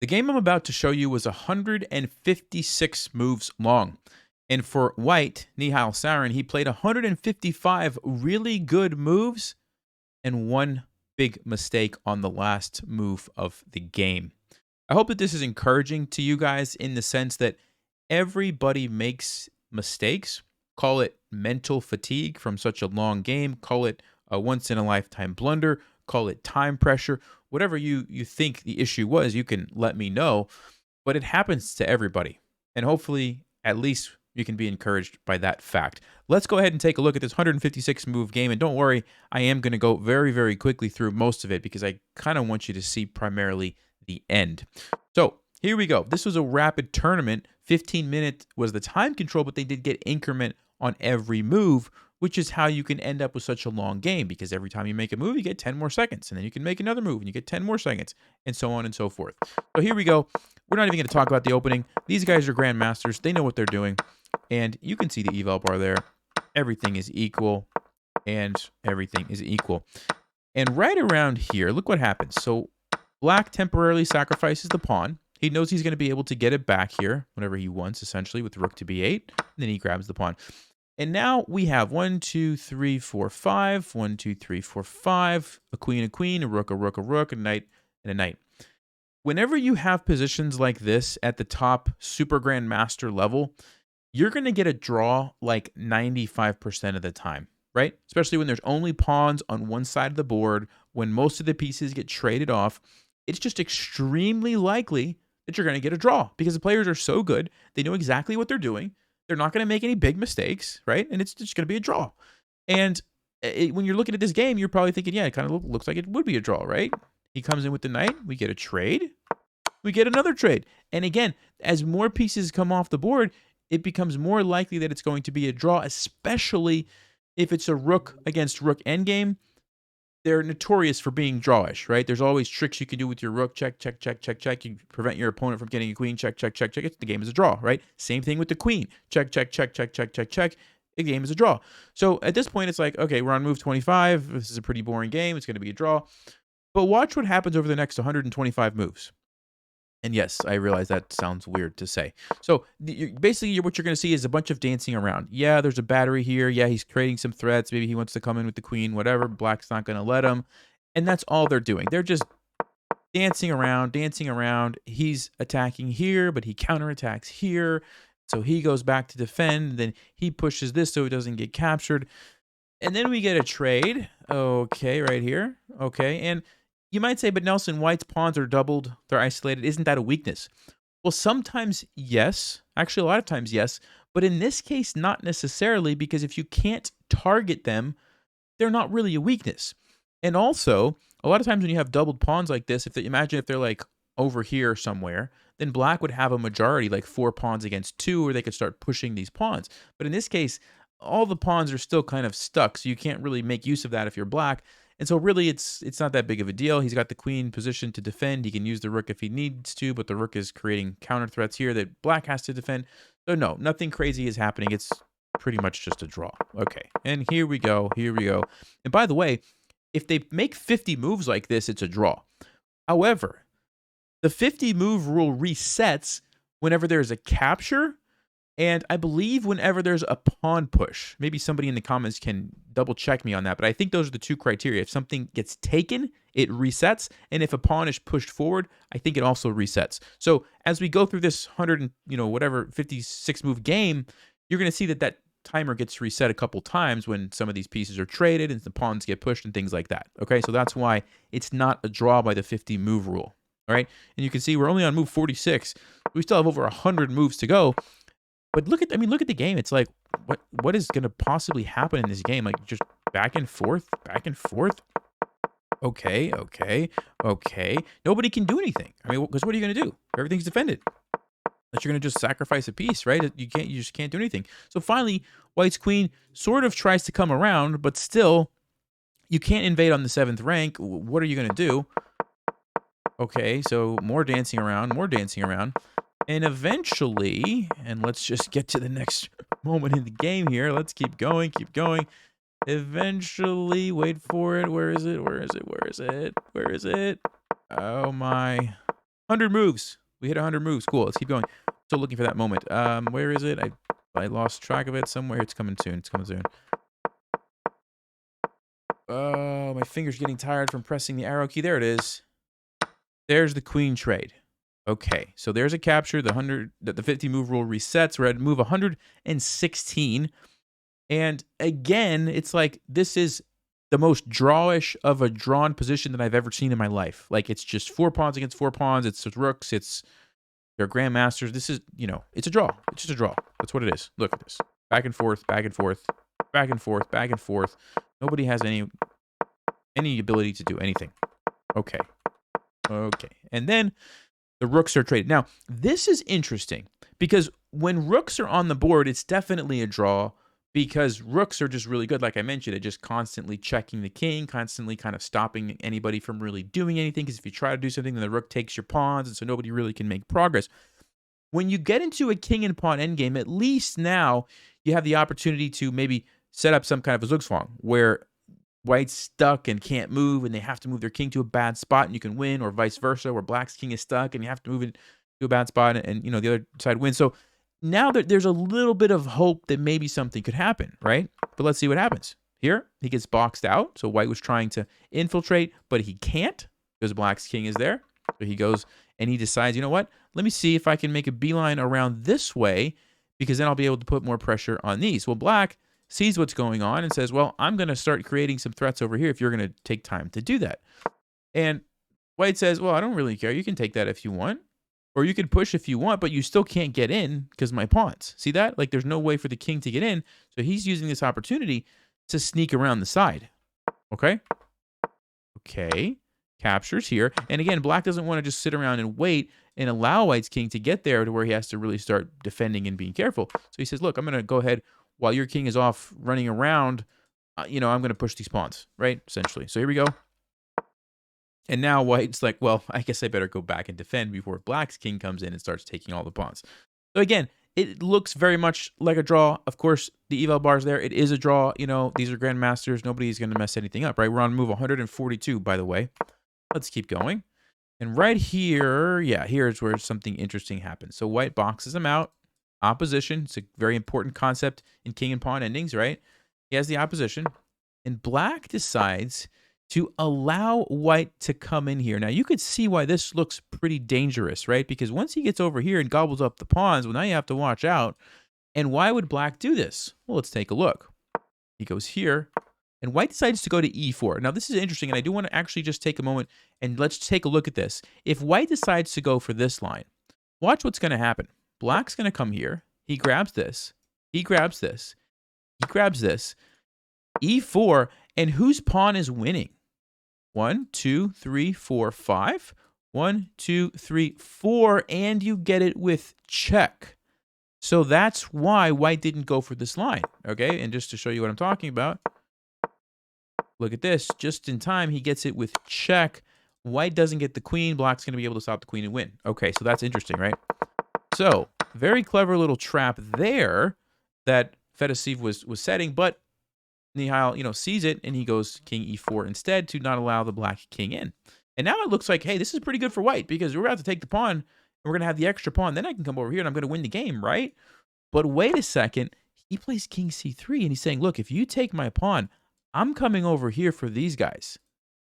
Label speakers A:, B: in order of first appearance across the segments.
A: The game I'm about to show you was 156 moves long. And for White, Nihal Sarin, he played 155 really good moves and one big mistake on the last move of the game. I hope that this is encouraging to you guys in the sense that everybody makes mistakes. Call it mental fatigue from such a long game. Call it a once in a lifetime blunder. Call it time pressure. Whatever you think the issue was, you can let me know. But it happens to everybody. And hopefully, at least you can be encouraged by that fact. Let's go ahead and take a look at this 156 move game. And don't worry, I am going to go very, very quickly through most of it because I kind of want you to see primarily the end. So here we go. This was a rapid tournament. 15 minutes was the time control, but they did get increment on every move, which is how you can end up with such a long game, because every time you make a move, you get 10 more seconds, and then you can make another move, and you get 10 more seconds, and so on and so forth. So here we go. We're not even going to talk about the opening. These guys are grandmasters. They know what they're doing, and you can see the eval bar there. Everything is equal, and everything is equal. And right around here, look what happens. So Black temporarily sacrifices the pawn. He knows he's going to be able to get it back here whenever he wants, essentially, with rook to b8. And then he grabs the pawn. And now we have 1, 2, 3, 4, 5. 1, 2, 3, 4, 5. A queen, a rook, a rook, a rook, a knight, and a knight. Whenever you have positions like this at the top super grandmaster level, you're going to get a draw like 95% of the time, right? Especially when there's only pawns on one side of the board, when most of the pieces get traded off. It's just extremely likely that you're going to get a draw because the players are so good. They know exactly what they're doing. They're not going to make any big mistakes, right? And it's just going to be a draw. And when you're looking at this game, you're probably thinking, yeah, it kind of looks like it would be a draw, right? He comes in with the knight. We get a trade. We get another trade. And again, as more pieces come off the board, it becomes more likely that it's going to be a draw, especially if it's a rook against rook endgame. They're notorious for being drawish, right? There's always tricks you can do with your rook. Check, check, check, check, check. You prevent your opponent from getting a queen. Check, check, check, check. The game is a draw, right? Same thing with the queen. Check, check, check, check, check, check, check. The game is a draw. So at this point, it's like, okay, we're on move 25. This is a pretty boring game. It's going to be a draw. But watch what happens over the next 125 moves. And yes, I realize that sounds weird to say. So basically what you're going to see is a bunch of dancing around. Yeah, there's a battery here. Yeah, he's creating some threats. Maybe he wants to come in with the queen, whatever. Black's not going to let him. And that's all they're doing. They're just dancing around, dancing around. He's attacking here, but he counterattacks here. So he goes back to defend. Then he pushes this so it doesn't get captured. And then we get a trade. Okay, right here. Okay, and you might say, but Nelson, White's pawns are doubled. They're isolated. Isn't that a weakness? Well, sometimes yes. Actually, a lot of times yes. But in this case, not necessarily, because if you can't target them, they're not really a weakness. And also, a lot of times when you have doubled pawns like this, imagine if they're like over here somewhere, then Black would have a majority, like 4 pawns against 2, or they could start pushing these pawns. But in this case, all the pawns are still kind of stuck, so you can't really make use of that if you're Black. And so really, it's not that big of a deal. He's got the queen positioned to defend. He can use the rook if he needs to, but the rook is creating counter threats here that Black has to defend. So no, nothing crazy is happening. It's pretty much just a draw. Okay, and here we go. Here we go. And by the way, if they make 50 moves like this, it's a draw. However, the 50 move rule resets whenever there's a capture, and I believe whenever there's a pawn push. Maybe somebody in the comments can double check me on that, but I think those are the 2 criteria. If something gets taken, it resets, and if a pawn is pushed forward, I think it also resets. So as we go through this 56 move game, you're going to see that timer gets reset a couple times when some of these pieces are traded and the pawns get pushed and things like that. Okay, so that's why it's not a draw by the 50 move rule. All right, and you can see we're only on move 46. We still have over 100 moves to go. But look at the game. It's like, what is going to possibly happen in this game? Like, just back and forth, back and forth. Okay, okay, okay. Nobody can do anything. I mean, because what are you going to do? Everything's defended. That you're going to just sacrifice a piece, right? You just can't do anything. So finally, White's queen sort of tries to come around, but still, you can't invade on the 7th rank. What are you going to do? Okay, so more dancing around, more dancing around. And eventually, and let's just get to the next moment in the game here. Let's keep going, keep going. Eventually, wait for it. Where is it? Where is it? Where is it? Where is it? Oh my. 100 moves. We hit 100 moves. Cool. Let's keep going. Still looking for that moment. Where is it? I lost track of it somewhere. It's coming soon. It's coming soon. Oh, my finger's getting tired from pressing the arrow key. There it is. There's the queen trade. Okay, so there's a capture. The 50 move rule resets. We're at move 116. And again, it's like this is the most drawish of a drawn position that I've ever seen in my life. Like it's just 4 pawns against 4 pawns. It's rooks. It's their grandmasters. This is, it's a draw. It's just a draw. That's what it is. Look at this. Back and forth, back and forth, back and forth, back and forth. Nobody has any ability to do anything. Okay. Okay. And then the rooks are traded. Now, this is interesting because when rooks are on the board, it's definitely a draw because rooks are just really good. Like I mentioned, at just constantly checking the king, constantly kind of stopping anybody from really doing anything. Because if you try to do something, then the rook takes your pawns, and so nobody really can make progress. When you get into a king and pawn endgame, at least now you have the opportunity to maybe set up some kind of a zugzwang where white's stuck and can't move, and they have to move their king to a bad spot, and you can win, or vice versa, where black's king is stuck, and you have to move it to a bad spot, and the other side wins. So now that there's a little bit of hope that maybe something could happen, right? But let's see what happens. Here, he gets boxed out, so white was trying to infiltrate, but he can't because black's king is there. So he goes and he decides, you know what? Let me see if I can make a beeline around this way because then I'll be able to put more pressure on these. Well, black sees what's going on and says, well, I'm going to start creating some threats over here if you're going to take time to do that. And white says, well, I don't really care. You can take that if you want. Or you can push if you want, but you still can't get in because my pawns. See that? Like there's no way for the king to get in. So he's using this opportunity to sneak around the side. Okay? Okay. Captures here. And again, black doesn't want to just sit around and wait and allow white's king to get there to where he has to really start defending and being careful. So he says, look, I'm going to go ahead while your king is off running around. I'm going to push these pawns, right? Essentially. So here we go. And now white's like, well, I guess I better go back and defend before black's king comes in and starts taking all the pawns. So again, it looks very much like a draw. Of course, the eval bar's there. It is a draw. These are grandmasters. Nobody's going to mess anything up, right? We're on move 142, by the way. Let's keep going. And right here, here's where something interesting happens. So white boxes him out. Opposition. It's a very important concept in king and pawn endings, right? He has the opposition. And black decides to allow white to come in here. Now, you could see why this looks pretty dangerous, right? Because once he gets over here and gobbles up the pawns, well, now you have to watch out. And why would black do this? Well, let's take a look. He goes here, and white decides to go to e4. Now, this is interesting, and I do want to actually just take a moment, and let's take a look at this. If white decides to go for this line, watch what's going to happen. Black's going to come here. He grabs this. He grabs this. He grabs this. e4, and whose pawn is winning? 1, 2, 3, 4, 5. 1, 2, 3, 4, and you get it with check. So that's why white didn't go for this line, okay? And just to show you what I'm talking about, look at this. Just in time, he gets it with check. White doesn't get the queen. Black's going to be able to stop the queen and win. Okay, so that's interesting, right? So, very clever little trap there that Fedosiv was setting, but Nihal, sees it, and he goes king e4 instead to not allow the black king in. And now it looks like, hey, this is pretty good for white because we're about to take the pawn, and we're going to have the extra pawn. Then I can come over here, and I'm going to win the game, right? But wait a second. He plays king c3, and he's saying, look, if you take my pawn, I'm coming over here for these guys.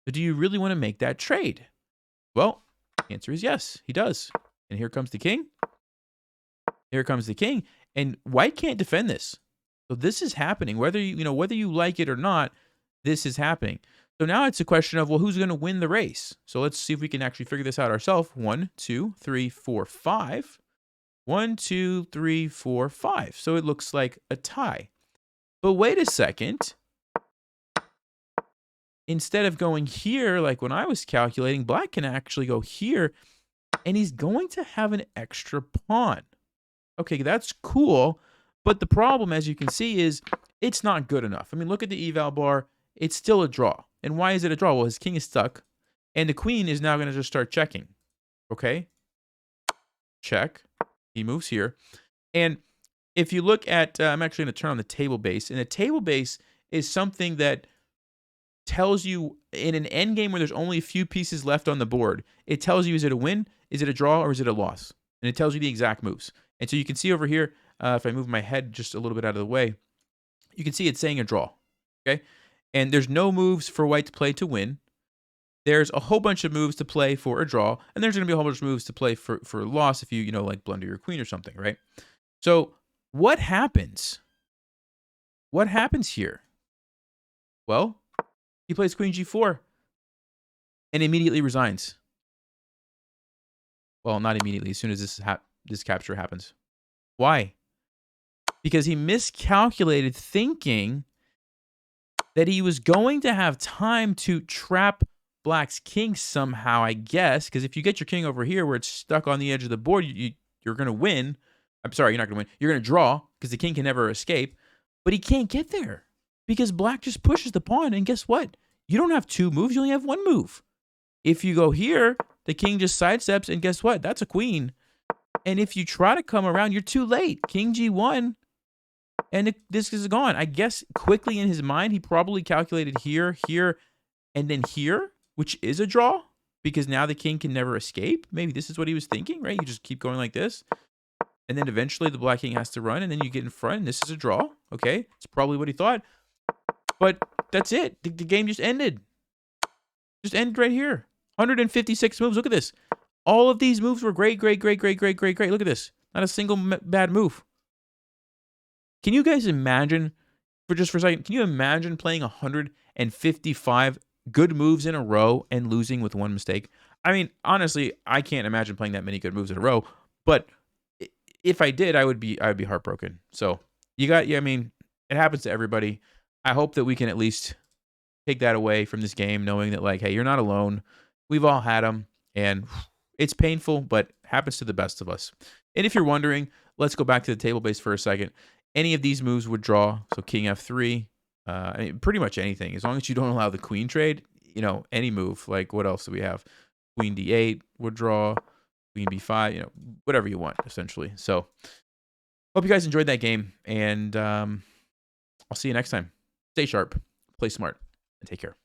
A: So do you really want to make that trade? Well, the answer is yes, he does. And here comes the king. Here comes the king. And white can't defend this. So this is happening. Whether you like it or not, this is happening. So now it's a question of, well, who's going to win the race? So let's see if we can actually figure this out ourselves. 1, 2, 3, 4, 5. 1, 2, 3, 4, 5. So it looks like a tie. But wait a second. Instead of going here, like when I was calculating, black can actually go here, and he's going to have an extra pawn. Okay, that's cool. But the problem, as you can see, is it's not good enough. I mean, look at the eval bar. It's still a draw. And why is it a draw? Well, his king is stuck, and the queen is now going to just start checking. Okay? Check. He moves here. And if you look at, I'm actually going to turn on the table base. And the table base is something that tells you in an endgame where there's only a few pieces left on the board, it tells you, is it a win? Is it a draw or is it a loss? And it tells you the exact moves. And so you can see over here, if I move my head just a little bit out of the way, you can see it's saying a draw. Okay. And there's no moves for white to play to win. There's a whole bunch of moves to play for a draw, and there's going to be a whole bunch of moves to play for a loss if you like blunder your queen or something, right? So what happens? What happens here? Well, he plays queen g4 and immediately resigns. Well, not immediately, as soon as this capture happens. Why? Because he miscalculated, thinking that he was going to have time to trap black's king somehow, I guess, because if you get your king over here where it's stuck on the edge of the board, you're going to win. I'm sorry, you're not going to win. You're going to draw because the king can never escape, but he can't get there because black just pushes the pawn, and guess what? You don't have two moves. You only have one move. If you go here, the king just sidesteps, and guess what? That's a queen. And if you try to come around, you're too late. King g1, and this is gone. I guess quickly in his mind, he probably calculated here, here, and then here, which is a draw, because now the king can never escape. Maybe this is what he was thinking, right? You just keep going like this, and then eventually the black king has to run, and then you get in front, and this is a draw. Okay, it's probably what he thought. But that's it. The game just ended. Just ended right here. 156 moves. Look at this. All of these moves were great, great, great, great, great, great, great. Look at this. Not a single bad move. Can you guys imagine, for a second, can you imagine playing 155 good moves in a row and losing with one mistake? I mean, honestly, I can't imagine playing that many good moves in a row, but if I did, I would be heartbroken. So I mean, it happens to everybody. I hope that we can at least take that away from this game, knowing that, like, hey, you're not alone. We've all had them, and it's painful, but happens to the best of us. And if you're wondering, let's go back to the table base for a second. Any of these moves would draw. So king f3, I mean, pretty much anything. As long as you don't allow the queen trade, any move. Like, what else do we have? Queen d8 would draw. Queen b5, whatever you want, essentially. So hope you guys enjoyed that game, and I'll see you next time. Stay sharp, play smart, and take care.